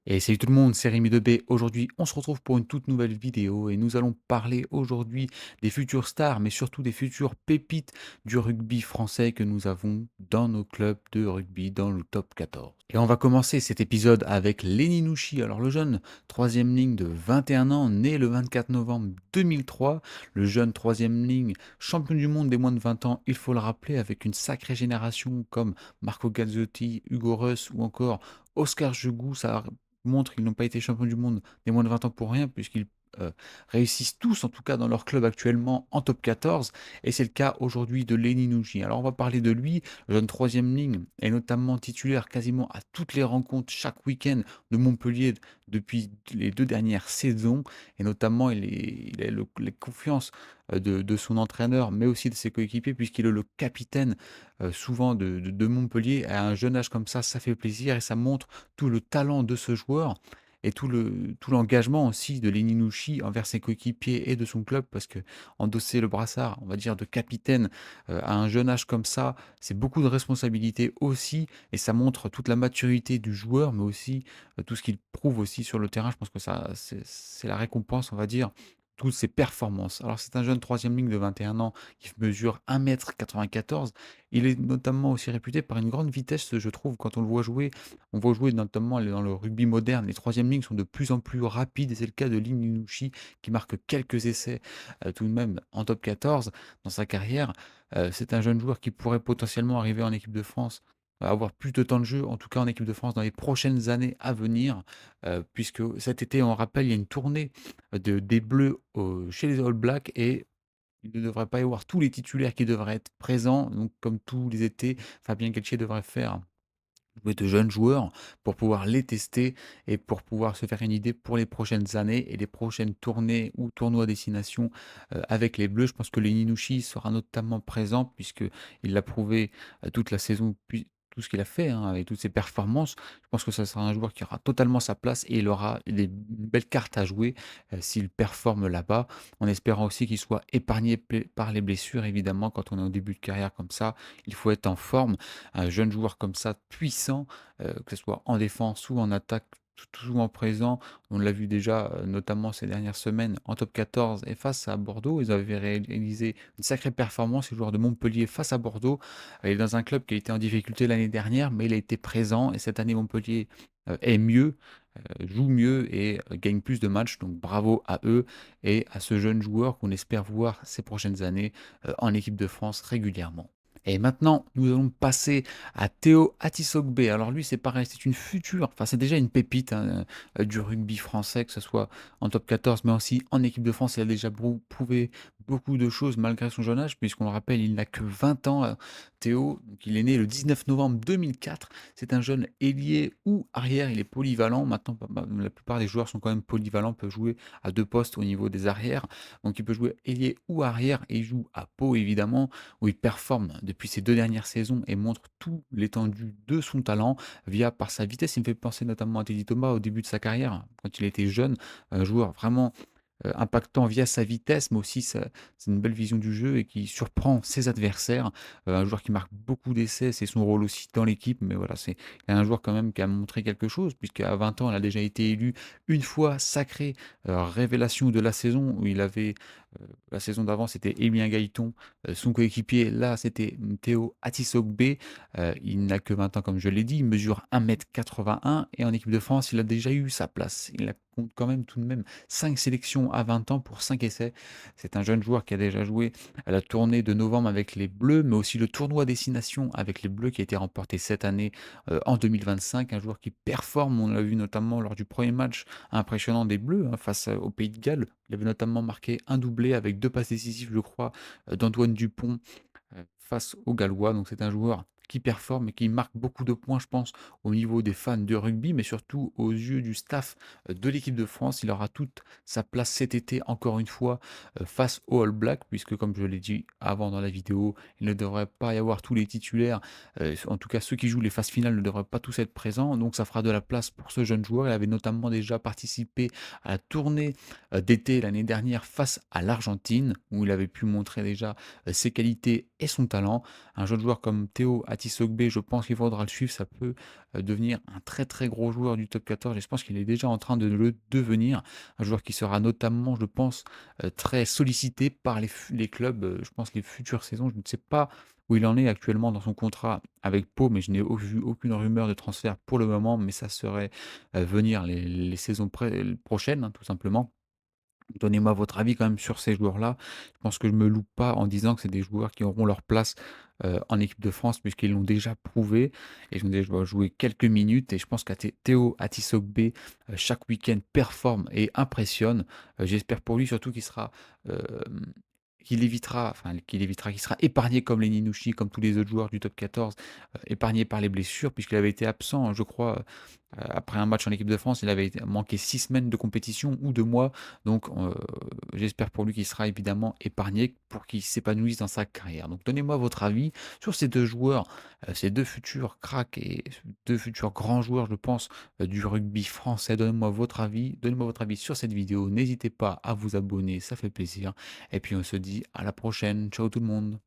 Et salut tout le monde, c'est Rémi Debé. Aujourd'hui, on se retrouve pour une toute nouvelle vidéo et nous allons parler aujourd'hui des futures stars, mais surtout des futures pépites du rugby français que nous avons dans nos clubs de rugby dans le top 14. Et on va commencer cet épisode avec Lenny Nouchi. Alors le jeune troisième ligne de 21 ans, né le 24 novembre 2003, le jeune troisième ligne, champion du monde des moins de 20 ans, il faut le rappeler, avec une sacrée génération comme Marco Gazzotti, Hugo Reus ou encore Oscar Jegou. Ça montrent qu'ils n'ont pas été champions du monde des moins de 20 ans pour rien, puisqu'ils réussissent tous, en tout cas dans leur club actuellement, en top 14. Et c'est le cas aujourd'hui de Lenny Nouchi. Alors on va parler de lui, le jeune troisième ligne, et notamment titulaire quasiment à toutes les rencontres chaque week-end de Montpellier depuis les 2 dernières saisons. Et notamment, il a la confiance de son entraîneur, mais aussi de ses coéquipiers, puisqu'il est le capitaine souvent de Montpellier. À un jeune âge comme ça fait plaisir et ça montre tout le talent de ce joueur et tout l'engagement aussi de Lenny Nouchi envers ses coéquipiers et de son club, parce que endosser le brassard, on va dire, de capitaine à un jeune âge comme ça, c'est beaucoup de responsabilités aussi, et ça montre toute la maturité du joueur, mais aussi tout ce qu'il prouve aussi sur le terrain. Je pense que ça, c'est la récompense, on va dire, toutes ses performances. Alors c'est un jeune troisième ligne de 21 ans qui mesure 1,94 m. Il est notamment aussi réputé par une grande vitesse, je trouve, quand on le voit jouer. On voit jouer notamment dans le rugby moderne. Les troisièmes lignes sont de plus en plus rapides, et c'est le cas de Ling Minushi qui marque quelques essais tout de même en top 14 dans sa carrière. C'est un jeune joueur qui pourrait potentiellement arriver en équipe de France, avoir plus de temps de jeu, en tout cas en équipe de France dans les prochaines années à venir, puisque cet été, on rappelle, il y a une tournée des Bleus chez les All Blacks, et il ne devrait pas y avoir tous les titulaires qui devraient être présents. Donc, comme tous les étés, Fabien Galtier devrait faire jouer de jeunes joueurs pour pouvoir les tester et pour pouvoir se faire une idée pour les prochaines années et les prochaines tournées ou tournois à destination avec les Bleus. Je pense que Lenny Nouchi sera notamment présent, puisqu'il l'a prouvé toute la saison, puis tout ce qu'il a fait, hein, avec toutes ses performances. Je pense que ça sera un joueur qui aura totalement sa place et il aura des belles cartes à jouer s'il performe là-bas, en espérant aussi qu'il soit épargné par les blessures. Évidemment, quand on est au début de carrière comme ça, il faut être en forme. Un jeune joueur comme ça, puissant, que ce soit en défense ou en attaque, souvent présent. On l'a vu déjà, notamment ces dernières semaines en top 14 et face à Bordeaux. Ils avaient réalisé une sacrée performance, les joueurs de Montpellier, face à Bordeaux. Il est dans un club qui a été en difficulté l'année dernière, mais il a été présent, et cette année Montpellier est mieux, joue mieux et gagne plus de matchs. Donc bravo à eux et à ce jeune joueur qu'on espère voir ces prochaines années en équipe de France régulièrement. Et maintenant, nous allons passer à Théo Atisogbe. Alors lui, c'est pareil, c'est une future, enfin c'est déjà une pépite, hein, du rugby français, que ce soit en top 14, mais aussi en équipe de France. Il a déjà prouvé beaucoup de choses malgré son jeune âge, puisqu'on le rappelle, il n'a que 20 ans, Théo. Donc il est né le 19 novembre 2004. C'est un jeune ailier ou arrière, il est polyvalent. Maintenant, la plupart des joueurs sont quand même polyvalents, peuvent jouer à deux postes au niveau des arrières. Donc il peut jouer ailier ou arrière, et il joue à Pau, évidemment, où il performe depuis ces 2 dernières saisons et montre tout l'étendue de son talent par sa vitesse. Il me fait penser notamment à Teddy Thomas au début de sa carrière, quand il était jeune, un joueur vraiment impactant via sa vitesse, mais aussi c'est une belle vision du jeu et qui surprend ses adversaires. Un joueur qui marque beaucoup d'essais, c'est son rôle aussi dans l'équipe, mais voilà, c'est un joueur quand même qui a montré quelque chose, puisqu'à 20 ans, il a déjà été élu une fois sacré révélation de la saison, où il avait la saison d'avant, c'était Emilien Gaëton, son coéquipier. Là, c'était Théo Atisogbe. Il n'a que 20 ans, comme je l'ai dit. Il mesure 1,81 m et en équipe de France, il a déjà eu sa place. Il compte quand même tout de même 5 sélections à 20 ans pour 5 essais. C'est un jeune joueur qui a déjà joué à la tournée de novembre avec les Bleus, mais aussi le tournoi Destination avec les Bleus qui a été remporté cette année en 2025. Un joueur qui performe, on l'a vu notamment lors du premier match impressionnant des Bleus, hein, face au Pays de Galles. Il avait notamment marqué un doublé avec 2 passes décisives, je crois, d'Antoine Dupont face aux Gallois. Donc c'est un joueur qui performe et qui marque beaucoup de points, je pense, au niveau des fans de rugby, mais surtout aux yeux du staff de l'équipe de France. Il aura toute sa place cet été, encore une fois, face aux All Blacks, puisque, comme je l'ai dit avant dans la vidéo, il ne devrait pas y avoir tous les titulaires. En tout cas, ceux qui jouent les phases finales ne devraient pas tous être présents. Donc ça fera de la place pour ce jeune joueur. Il avait notamment déjà participé à la tournée d'été l'année dernière face à l'Argentine, où il avait pu montrer déjà ses qualités et son talent. Un jeune joueur comme Théo Atisogbe, je pense qu'il faudra le suivre. Ça peut devenir un très très gros joueur du top 14 et je pense qu'il est déjà en train de le devenir. Un joueur qui sera notamment, je pense, très sollicité par les clubs, je pense, les futures saisons. Je ne sais pas où il en est actuellement dans son contrat avec Pau, mais je n'ai vu aucune rumeur de transfert pour le moment, mais ça serait venir les saisons prochaines, hein, tout simplement. Donnez-moi votre avis quand même sur ces joueurs-là. Je pense que je me loupe pas en disant que c'est des joueurs qui auront leur place, en équipe de France puisqu'ils l'ont déjà prouvé et ils ont déjà joué quelques minutes et je pense Théo Atisogbe, chaque week-end performe et impressionne. J'espère pour lui surtout hem, qu'il sera épargné comme les Ninouchi, comme tous les autres joueurs du top 14, épargné par les blessures puisqu'il avait été absent, je crois, après un match en équipe de France, il avait manqué 6 semaines de compétition ou 2 mois. Donc, j'espère pour lui qu'il sera évidemment épargné pour qu'il s'épanouisse dans sa carrière. Donc, donnez-moi votre avis sur ces 2 joueurs, ces 2 futurs cracks et 2 futurs grands joueurs, je pense, du rugby français. Donnez-moi votre avis sur cette vidéo. N'hésitez pas à vous abonner, ça fait plaisir. Et puis, on se dit à la prochaine. Ciao tout le monde.